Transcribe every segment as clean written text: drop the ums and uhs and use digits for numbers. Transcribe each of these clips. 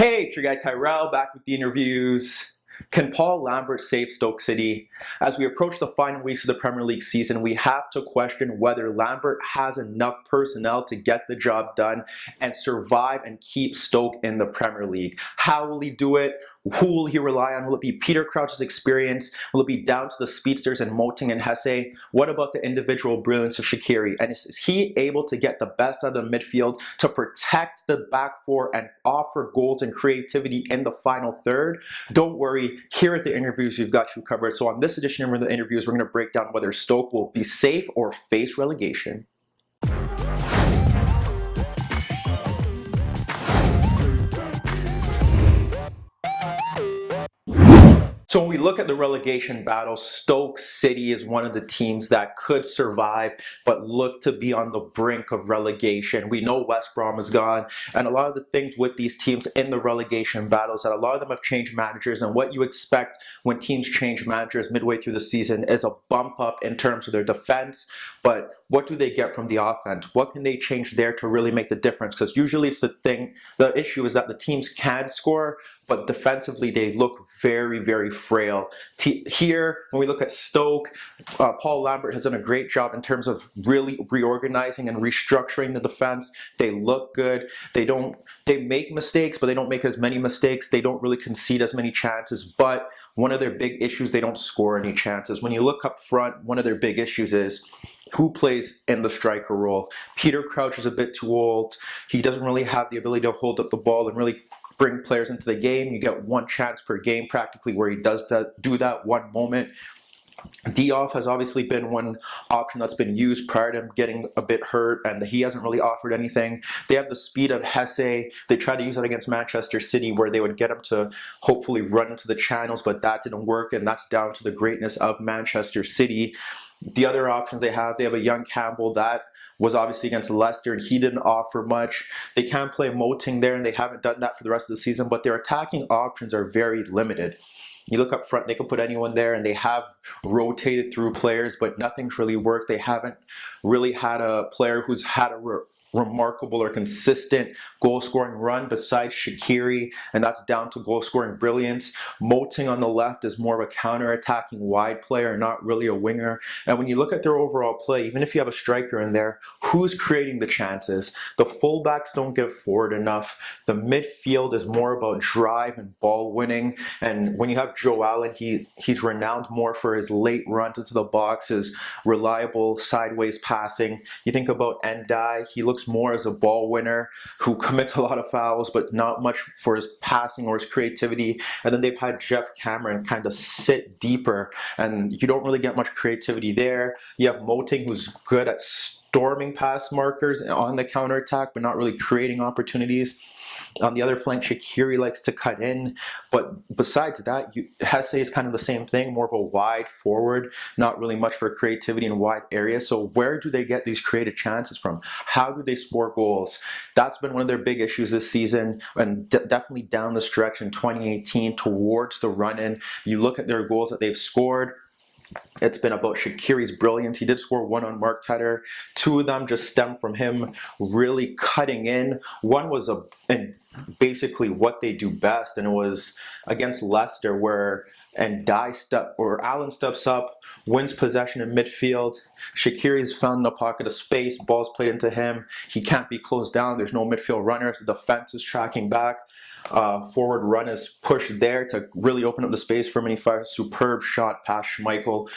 Hey, it's your guy Tyrrell back with the interviews. Can Paul Lambert save Stoke City? As we approach the final weeks of the Premier League season, we have to question whether Lambert has enough personnel to get the job done and survive and keep Stoke in the Premier League. How will he do it? Who will he rely on? Will it be Peter Crouch's experience? Will it be down to the speedsters and Moting and Hesse? What about the individual brilliance of Shaqiri? And is he able to get the best out of the midfield to protect the back four and offer goals and creativity in the final third? Don't worry, here at the interviews, we've got you covered. So on this edition of the interviews, we're going to break down whether Stoke will be safe or face relegation. So when we look at the relegation battle, Stoke City is one of the teams that could survive, but look to be on the brink of relegation. We know West Brom is gone, and a lot of the things with these teams in the relegation battles that a lot of them have changed managers, and what you expect when teams change managers midway through the season is a bump up in terms of their defense, but what do they get from the offense? What can they change there to really make the difference? Because usually it's the issue is that the teams can score, but defensively they look very, very frail. Here, when we look at Stoke, Paul Lambert has done a great job in terms of really reorganizing and restructuring the defense. They look good. They make mistakes, but they don't make as many mistakes. They don't really concede as many chances, but one of their big issues, they don't score any chances. When you look up front, one of their big issues is who plays in the striker role. Peter Crouch is a bit too old. He doesn't really have the ability to hold up the ball and really bring players into the game. You get one chance per game practically where he does do that one moment. Diouf has obviously been one option that's been used prior to him getting a bit hurt, and he hasn't really offered anything. They have the speed of Hesse. They tried to use that against Manchester City where they would get him to hopefully run into the channels, but that didn't work, and that's down to the greatness of Manchester City. The other options they have a young Campbell that was obviously against Leicester, and he didn't offer much. They can play Moting there, and they haven't done that for the rest of the season, but their attacking options are very limited. You look up front, they can put anyone there, and they have rotated through players, but nothing's really worked. They haven't really had a player who's had a remarkable or consistent goal-scoring run besides Shaqiri, and that's down to goal-scoring brilliance. Moting on the left is more of a counter-attacking wide player, not really a winger. And when you look at their overall play, even if you have a striker in there, who's creating the chances? The fullbacks don't get forward enough. The midfield is more about drive and ball winning. And when you have Joe Allen, he's renowned more for his late runs into the box, his reliable sideways passing. You think about Ndai, he looks more as a ball winner who commits a lot of fouls, but not much for his passing or his creativity. And then they've had Jeff Cameron kind of sit deeper, and you don't really get much creativity there. You have Moting, who's good at storming pass markers on the counterattack, but not really creating opportunities. On the other flank, Shaqiri likes to cut in, but besides that, Hesse is kind of the same thing, more of a wide forward, not really much for creativity in wide areas. So where do they get these creative chances from? How do they score goals? That's been one of their big issues this season, and definitely down the stretch in 2018 towards the run-in. You look at their goals that they've scored, it's been about Shaqiri's brilliance. He did score one on Mark Tedder. Two of them just stemmed from him really cutting in. One was basically what they do best, and it was against Leicester where Allen steps up, wins possession in midfield. Shaqiri's found in a pocket of space, ball's played into him. He can't be closed down. There's no midfield runners. The defense is tracking back. Forward run is pushed there to really open up the space for him, and he fires a superb shot past Schmeichel.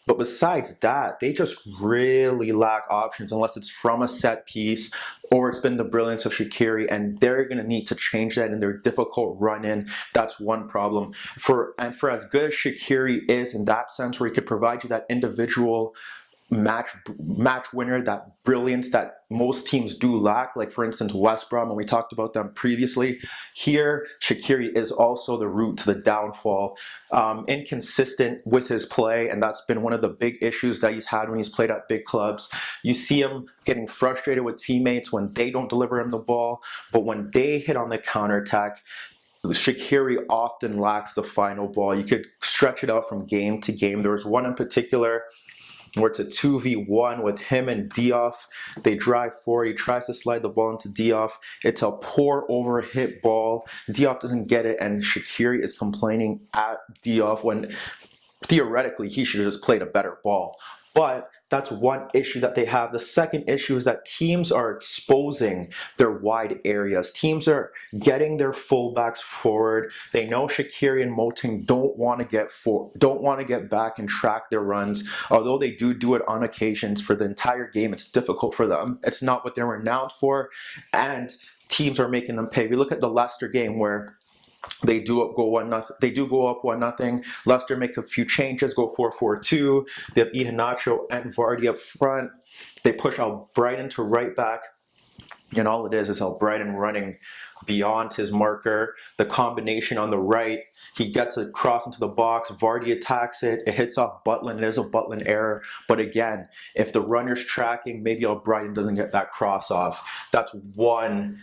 But besides that, they just really lack options unless it's from a set piece or it's been the brilliance of Shaqiri, and they're going to need to change that in their difficult run-in. That's one problem. For as good as Shaqiri is in that sense, where he could provide you that individual match winner, that brilliance that most teams do lack, like for instance West Brom, and we talked about them previously. Here, Shaqiri is also the route to the downfall. Inconsistent with his play, and that's been one of the big issues that he's had when he's played at big clubs. You see him getting frustrated with teammates when they don't deliver him the ball, but when they hit on the counterattack, Shaqiri often lacks the final ball. You could stretch it out from game to game. There was one in particular where it's a 2v1 with him and Diop. They drive forward. He tries to slide the ball into Diop. It's a poor overhit ball. Diop doesn't get it, and Shaqiri is complaining at Diop when theoretically he should have just played a better ball. But that's one issue that they have. The second issue is that teams are exposing their wide areas. Teams are getting their fullbacks forward. They know Shaqiri and Moting don't want to get back and track their runs. Although they do it on occasions, for the entire game, it's difficult for them. It's not what they're renowned for, and teams are making them pay. We look at the Leicester game where they do go up 1-0. Leicester make a few changes, go 4-4-2. They have Iheanacho and Vardy up front. They push out Brighton to right back, and all it is how Brighton running beyond his marker. The combination on the right, he gets a cross into the box. Vardy attacks it. It hits off Butland. It is a Butland error. But again, if the runner's tracking, maybe Brighton doesn't get that cross off. That's one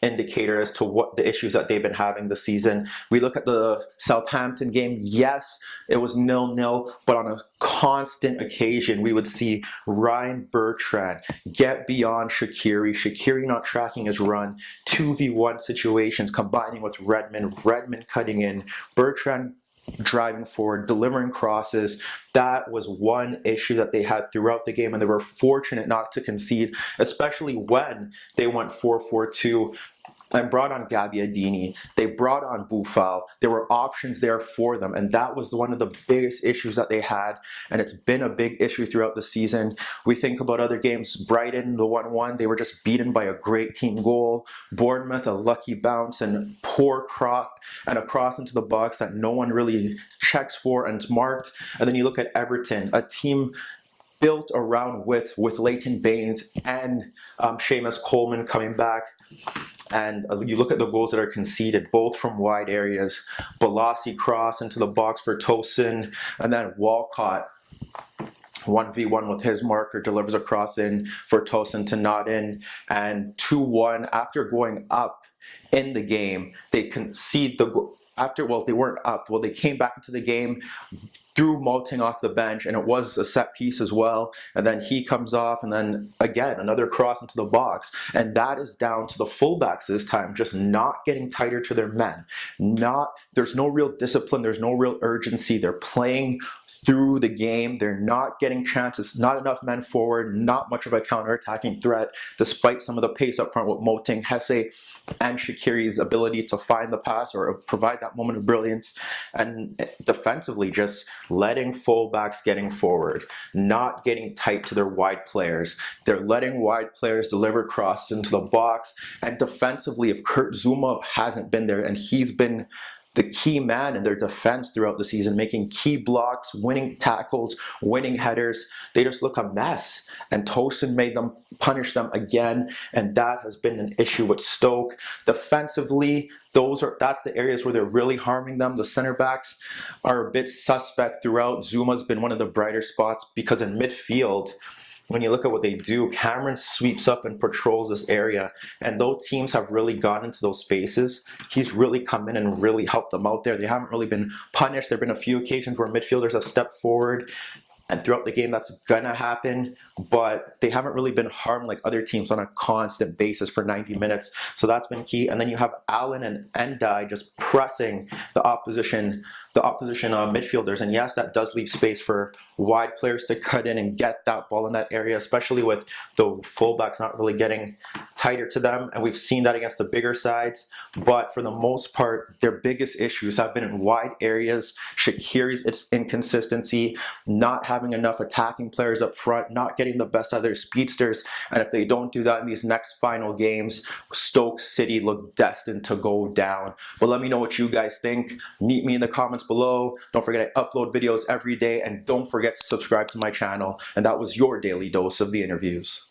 indicator as to what the issues that they've been having this season. We look at the Southampton game. Yes, it was 0-0, but on a constant occasion, we would see Ryan Bertrand get beyond Shaqiri. Shaqiri not tracking his run. 2v1 situations combining with Redmond cutting in, Bertrand driving forward, delivering crosses. That was one issue that they had throughout the game, and they were fortunate not to concede, especially when they went 4-4-2 and brought on Gabbiadini. They brought on Boufal. There were options there for them, and that was one of the biggest issues that they had, and it's been a big issue throughout the season. We think about other games. Brighton, the 1-1, they were just beaten by a great team goal. Bournemouth, a lucky bounce and poor a cross into the box that no one really checks for and is marked. And then you look at Everton, a team built around with Leighton Baines and Seamus Coleman coming back. And you look at the goals that are conceded, both from wide areas. Balassi cross into the box for Tosin, and then Walcott 1v1 with his marker delivers a cross in for Tosin to not in. And 2-1 after going up in the game. They concede the goal. They weren't up. They came back into the game, threw Moting off the bench, and it was a set piece as well. And then he comes off, and then again, another cross into the box. And that is down to the fullbacks this time, just not getting tighter to their men. There's no real discipline, there's no real urgency. They're playing through the game. They're not getting chances, not enough men forward, not much of a counter-attacking threat, despite some of the pace up front with Moting, Hesse, and Shaqiri's ability to find the pass or provide that moment of brilliance. And defensively, just letting fullbacks getting forward, not getting tight to their wide players. They're letting wide players deliver crosses into the box. And defensively, if Kurt Zouma hasn't been there, and he's been the key man in their defense throughout the season, making key blocks, winning tackles, winning headers, they just look a mess. And Tosin made them punish them again, and that has been an issue with Stoke. Defensively, that's the areas where they're really harming them. The center backs are a bit suspect throughout. Zuma's been one of the brighter spots, because in midfield, when you look at what they do, Cameron sweeps up and patrols this area. And those teams have really gotten into those spaces. He's really come in and really helped them out there. They haven't really been punished. There have been a few occasions where midfielders have stepped forward, and throughout the game that's gonna happen, but they haven't really been harmed like other teams on a constant basis for 90 minutes. So that's been key. And then you have Allen and Ndai just pressing the opposition midfielders. And yes, that does leave space for wide players to cut in and get that ball in that area, especially with the fullbacks not really getting tighter to them. And we've seen that against the bigger sides. But for the most part, their biggest issues have been in wide areas. Shaqiri's inconsistency, not having enough attacking players up front, not getting the best out of their speedsters. And if they don't do that in these next final games, Stoke City look destined to go down. But let me know what you guys think. Meet me in the comments below. Don't forget I upload videos every day, and don't forget to subscribe to my channel. And that was your daily dose of the interviews.